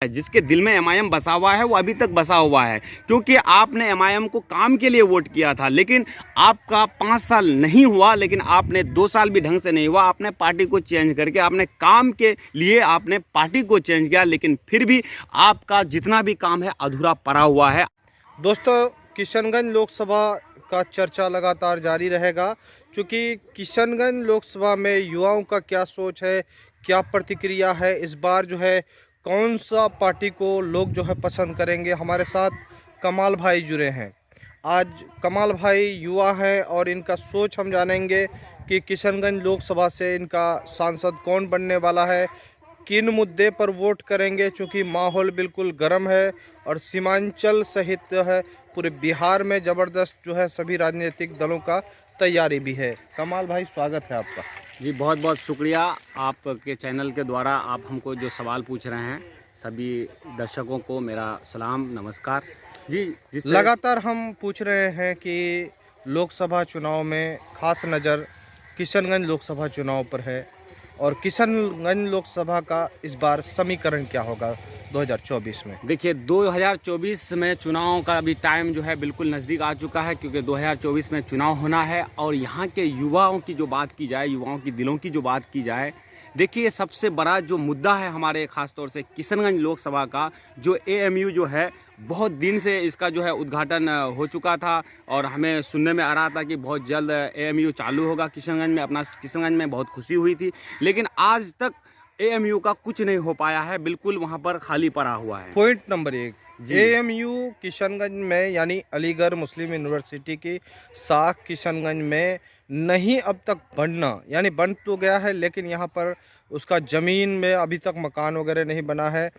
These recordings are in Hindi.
जिसके दिल में एमआईएम बसा हुआ है वो अभी तक बसा हुआ है, क्योंकि आपने एमआईएम को काम के लिए वोट किया था। लेकिन आपका 5 साल नहीं हुआ, लेकिन आपने 2 साल भी ढंग से नहीं हुआ, आपने पार्टी को चेंज करके आपने काम के लिए आपने पार्टी को चेंज किया, लेकिन फिर भी आपका जितना भी काम है अधूरा पड़ा हुआ है। दोस्तों, किशनगंज लोकसभा का चर्चा लगातार जारी रहेगा, क्योंकि किशनगंज लोकसभा में युवाओं का क्या सोच है, क्या प्रतिक्रिया है, इस बार जो है कौन सा पार्टी को लोग जो है पसंद करेंगे। हमारे साथ कमाल भाई जुड़े हैं। आज कमाल भाई युवा हैं और इनका सोच हम जानेंगे कि किशनगंज लोकसभा से इनका सांसद कौन बनने वाला है, किन मुद्दे पर वोट करेंगे, क्योंकि माहौल बिल्कुल गर्म है और सीमांचल सहित जो है पूरे बिहार में ज़बरदस्त जो है सभी राजनीतिक दलों का तैयारी भी है। कमाल भाई, स्वागत है आपका। जी बहुत बहुत शुक्रिया। आपके चैनल के द्वारा आप हमको जो सवाल पूछ रहे हैं, सभी दर्शकों को मेरा सलाम नमस्कार। जी लगातार हम पूछ रहे हैं कि लोकसभा चुनाव में खास नज़र किशनगंज लोकसभा चुनाव पर है और किशनगंज लोकसभा का इस बार समीकरण क्या होगा 2024 में। देखिए, 2024 में चुनाव का अभी टाइम जो है बिल्कुल नज़दीक आ चुका है, क्योंकि 2024 में चुनाव होना है। और यहाँ के युवाओं की जो बात की जाए, युवाओं की दिलों की जो बात की जाए, देखिए सबसे बड़ा जो मुद्दा है हमारे ख़ास तौर से किशनगंज लोकसभा का, जो एएमयू जो है, बहुत दिन से इसका जो है उद्घाटन हो चुका था और हमें सुनने में आ रहा था कि बहुत जल्द एएमयू चालू होगा किशनगंज में। अपना किशनगंज में बहुत खुशी हुई थी, लेकिन आज तक एएमयू का कुछ नहीं हो पाया है, बिल्कुल वहाँ पर खाली पड़ा हुआ है। पॉइंट नंबर 1, एएमयू किशनगंज में यानी अलीगढ़ मुस्लिम यूनिवर्सिटी की शाख किशनगंज में नहीं अब तक बनना, यानी बन तो गया है लेकिन यहाँ पर उसका ज़मीन में अभी तक मकान वगैरह नहीं बना है।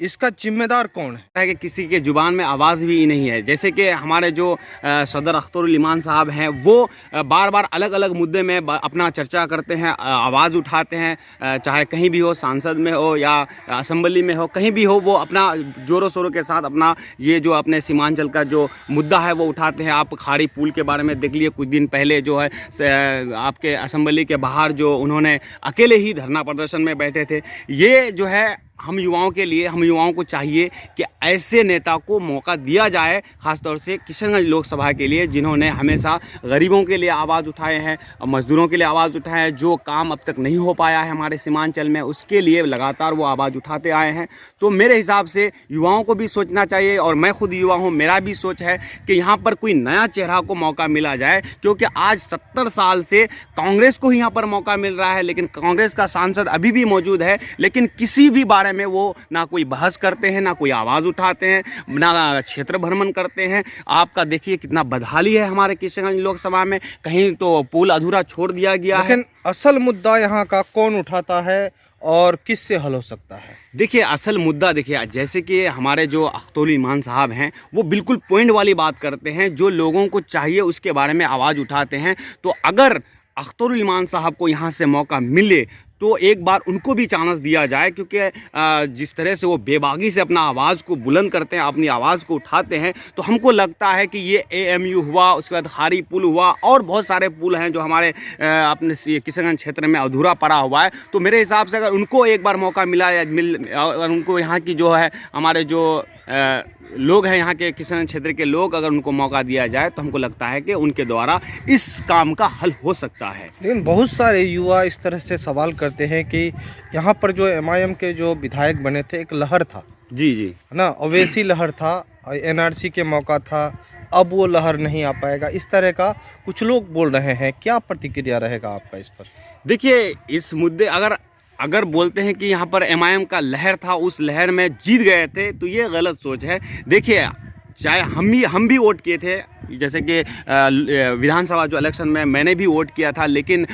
इसका जिम्मेदार कौन है? कि किसी के ज़ुबान में आवाज़ भी नहीं है। जैसे कि हमारे जो सदर अख्तरुल इमान साहब हैं, वो बार बार अलग अलग मुद्दे में अपना चर्चा करते हैं, आवाज़ उठाते हैं, चाहे कहीं भी हो, सांसद में हो या असम्बली में हो, कहीं भी हो, वो अपना ज़ोरों शोरों के साथ अपना ये जो अपने सीमांचल का जो मुद्दा है वो उठाते हैं। आप खाड़ी पुल के बारे में देख लिए, कुछ दिन पहले जो है आपके असम्बली के बाहर जो उन्होंने अकेले ही धरना प्रदर्शन में बैठे थे। ये जो है हम युवाओं के लिए, हम युवाओं को चाहिए कि ऐसे नेता को मौका दिया जाए, ख़ासतौर से किशनगंज लोकसभा के लिए, जिन्होंने हमेशा गरीबों के लिए आवाज़ उठाए हैं, मज़दूरों के लिए आवाज़ उठाए हैं। जो काम अब तक नहीं हो पाया है हमारे सीमांचल में, उसके लिए लगातार वो आवाज़ उठाते आए हैं। तो मेरे हिसाब से युवाओं को भी सोचना चाहिए, और मैं खुद युवा हूँ, मेरा भी सोच है कि यहाँ पर कोई नया चेहरा को मौका मिला जाए, क्योंकि आज 70 साल से कांग्रेस को ही यहाँ पर मौका मिल रहा है, लेकिन कांग्रेस का सांसद अभी भी मौजूद है, लेकिन किसी भी बारे में वो ना कोई बहस करते हैं, ना कोई आवाज़ उठाते हैं, ना क्षेत्र भ्रमण करते हैं। आपका देखिए कितना बदहाली है हमारे किशनगंज लोकसभा में, कहीं तो पुल अधूरा छोड़ दिया गया है। लेकिन असल मुद्दा यहाँ का कौन उठाता है और किससे हल हो सकता है? देखिए असल मुद्दा, देखिए जैसे कि हमारे जो अख्तरुल इमान साहब हैं, वो बिल्कुल पॉइंट वाली बात करते हैं, जो लोगों को चाहिए उसके बारे में आवाज़ उठाते हैं। तो अगर अख्तरुल इमान साहब को यहाँ से मौका मिले तो एक बार उनको भी चांस दिया जाए, क्योंकि जिस तरह से वो बेबागी से अपना आवाज़ को बुलंद करते हैं, अपनी आवाज़ को उठाते हैं, तो हमको लगता है कि ये एएमयू हुआ, उसके बाद खाड़ी पुल हुआ, और बहुत सारे पुल हैं जो हमारे अपने किशनगंज क्षेत्र में अधूरा पड़ा हुआ है। तो मेरे हिसाब से अगर उनको एक बार मौका मिला या अगर उनको यहाँ की जो है हमारे जो लोग हैं, यहाँ के किशनगंज क्षेत्र के लोग, अगर उनको मौका दिया जाए तो हमको लगता है कि उनके द्वारा इस काम का हल हो सकता है। लेकिन बहुत सारे युवा इस तरह से सवाल करते हैं कि यहाँ पर जो एमआईएम के जो विधायक बने थे, एक लहर था, जी है ना, ओवैसी लहर था, एनआरसी के मौका था, अब वो लहर नहीं आ पाएगा, इस तरह का कुछ लोग बोल रहे हैं। क्या प्रतिक्रिया रहेगा आपका इस पर? देखिए, इस मुद्दे अगर बोलते हैं कि यहाँ पर एमआईएम का लहर था, उस लहर में जीत गए थे, तो ये गलत सोच है। देखिए, चाहे हम भी वोट किए थे, जैसे कि विधानसभा जो इलेक्शन में मैंने भी वोट किया था, लेकिन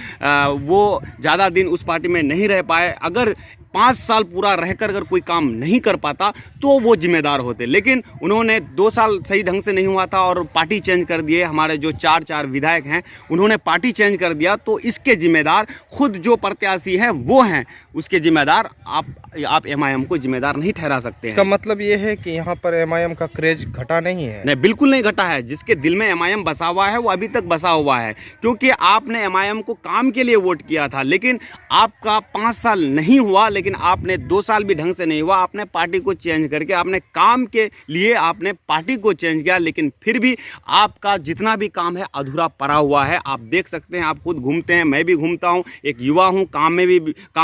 वो ज़्यादा दिन उस पार्टी में नहीं रह पाए। अगर 5 साल पूरा रहकर अगर कोई काम नहीं कर पाता तो वो जिम्मेदार होते, लेकिन उन्होंने 2 साल सही ढंग से नहीं हुआ था और पार्टी चेंज कर दिए। हमारे जो 4 विधायक हैं उन्होंने पार्टी चेंज कर दिया, तो इसके जिम्मेदार खुद जो प्रत्याशी हैं वो हैं, उसके जिम्मेदार आप एमआईएम को जिम्मेदार नहीं ठहरा सकते हैं। इसका मतलब ये है कि यहाँ पर एमआईएम का क्रेज घटा नहीं है? नहीं, बिल्कुल नहीं घटा है। जिसके दिल में एमआईएम बसा हुआ है वो अभी तक बसा हुआ है, क्योंकि आपने एमआईएम को काम के लिए वोट किया था, लेकिन आपका 5 साल नहीं हुआ, लेकिन आपने 2 साल भी ढंग से नहीं हुआ, आपने पार्टी को चेंज करके आपने काम के लिए आपने पार्टी को चेंज किया, लेकिन फिर भी आपका जितना भी काम है अधूरा पड़ा हुआ है। आप देख सकते हैं, आप खुद घूमते हैं, मैं भी घूमता हूं, एक युवा हूं, काम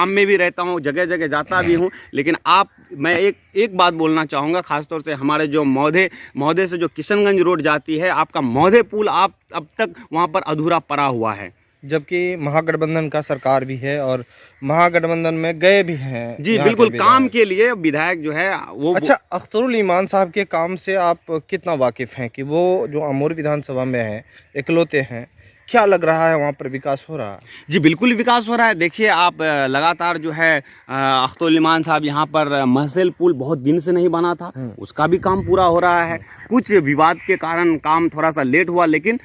में भी रहता हूं, जगह जगह जाता भी हूं, लेकिन मैं एक बात बोलना चाहूँगा, खासतौर से हमारे जो मौधे से जो किशनगंज रोड जाती है, आपका मौधे पुल अब तक वहाँ पर अधूरा पड़ा हुआ है। जबकि महागठबंधन का सरकार भी है और महागठबंधन में गए भी हैं जी बिल्कुल, काम के लिए विधायक जो है वो। अच्छा, अख्तरुल ईमान साहब के काम से आप कितना वाकिफ़ हैं कि वो जो अमूर विधानसभा में हैं, इकलौते हैं, क्या लग रहा है वहाँ पर विकास हो रहा है? जी बिल्कुल विकास हो रहा है। देखिए आप लगातार जो है अख्तरुल ईमान साहब यहाँ पर महसेल पुल बहुत दिन से नहीं बना था, उसका भी काम पूरा हो रहा है। कुछ विवाद के कारण काम थोड़ा सा लेट हुआ, लेकिन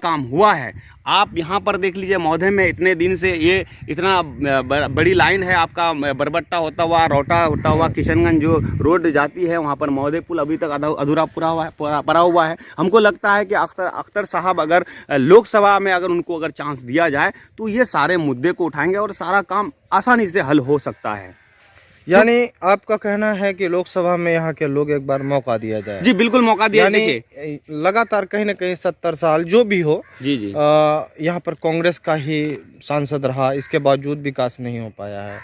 काम हुआ है। आप यहाँ पर देख लीजिए, मौधे में इतने दिन से ये इतना बड़ी लाइन है, आपका बरबट्टा होता हुआ, रोटा होता हुआ किशनगंज जो रोड जाती है, वहाँ पर मौधे पुल अभी तक अधूरा पड़ा हुआ है। हमको लगता है कि अख्तर साहब अगर लोकसभा में उनको अगर चांस दिया जाए तो ये सारे मुद्दे को उठाएंगे और सारा काम आसानी से हल हो सकता है। यानी आपका कहना है कि लोकसभा में यहाँ के लोग एक बार मौका दिया जाए? जी बिल्कुल मौका दिया। देखिए लगातार कहीं ना कहीं 70 साल जो भी हो, जी यहाँ पर कांग्रेस का ही सांसद रहा, इसके बावजूद विकास नहीं हो पाया है।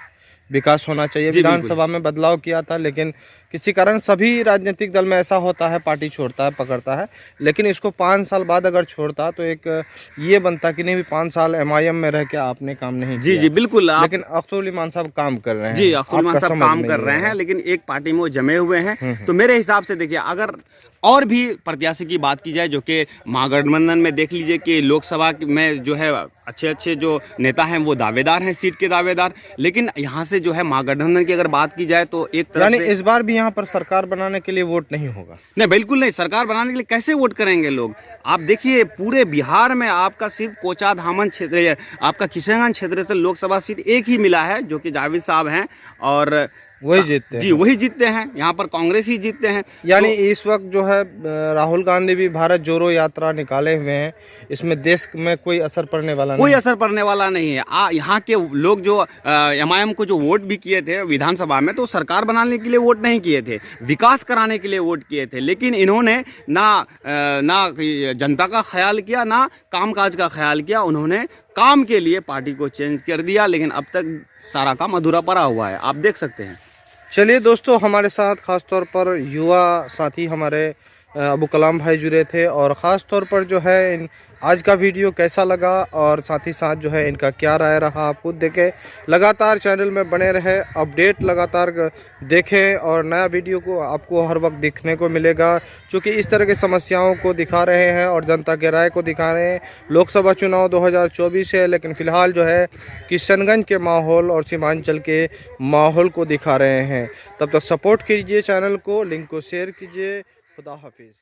विकास होना चाहिए। विधानसभा में बदलाव किया था, लेकिन किसी कारण सभी राजनीतिक दल में ऐसा होता है, पार्टी छोड़ता है, पकड़ता है, लेकिन इसको 5 साल बाद अगर छोड़ता तो एक ये बनता कि नहीं भी 5 साल MIM में रह के आपने काम नहीं किया। जी बिल्कुल। लेकिन अख्तरुल ईमान साहब काम कर रहे हैं। जी अख्तरुल ईमान साहब काम कर रहे हैं, लेकिन एक पार्टी में वो जमे हुए हैं। तो मेरे हिसाब से देखिए, अगर और भी प्रत्याशी की बात की जाए जो कि महागठबंधन में देख लीजिए कि लोकसभा में जो है अच्छे जो नेता हैं वो दावेदार हैं, सीट के दावेदार, लेकिन यहाँ से जो है महागठबंधन की अगर बात की जाए तो एक तरह से इस बार भी यहाँ पर सरकार बनाने के लिए वोट नहीं होगा। नहीं, बिल्कुल नहीं। सरकार बनाने के लिए कैसे वोट करेंगे लोग? आप देखिए पूरे बिहार में आपका सिर्फ कोचा धामन क्षेत्र, आपका किशनगंज क्षेत्र से लोकसभा सीट एक ही मिला है जो कि जावेद साहब हैं, और वही जीतते हैं। जी वही जीतते हैं, यहाँ पर कांग्रेस ही जीतते हैं। यानी इस वक्त जो है राहुल गांधी भी भारत जोड़ो यात्रा निकाले हुए हैं, इसमें देश में कोई असर पड़ने वाला नहीं, कोई असर पड़ने वाला नहीं है। यहाँ के लोग जो MIM को जो वोट भी किए थे विधानसभा में, तो सरकार बनाने के लिए वोट नहीं किए थे, विकास कराने के लिए वोट किए थे, लेकिन इन्होंने ना जनता का ख्याल किया, ना कामकाज का ख्याल किया। उन्होंने काम के लिए पार्टी को चेंज कर दिया, लेकिन अब तक सारा काम अधूरा पड़ा हुआ है, आप देख सकते हैं। चलिए दोस्तों, हमारे साथ ख़ास तौर पर युवा साथी हमारे अबू कलाम भाई जुड़े थे, और ख़ास तौर पर जो है आज का वीडियो कैसा लगा और साथ ही साथ जो है इनका क्या राय रहा, आप खुद देखें। लगातार चैनल में बने रहे, अपडेट लगातार देखें, और नया वीडियो को आपको हर वक्त देखने को मिलेगा, क्योंकि इस तरह की समस्याओं को दिखा रहे हैं और जनता के राय को दिखा रहे हैं। लोकसभा चुनाव 2024 है, लेकिन फ़िलहाल जो है किशनगंज के माहौल और सीमांचल के माहौल को दिखा रहे हैं। तब तक सपोर्ट कीजिए चैनल को, लिंक को शेयर कीजिए। खुदा हाफिज़।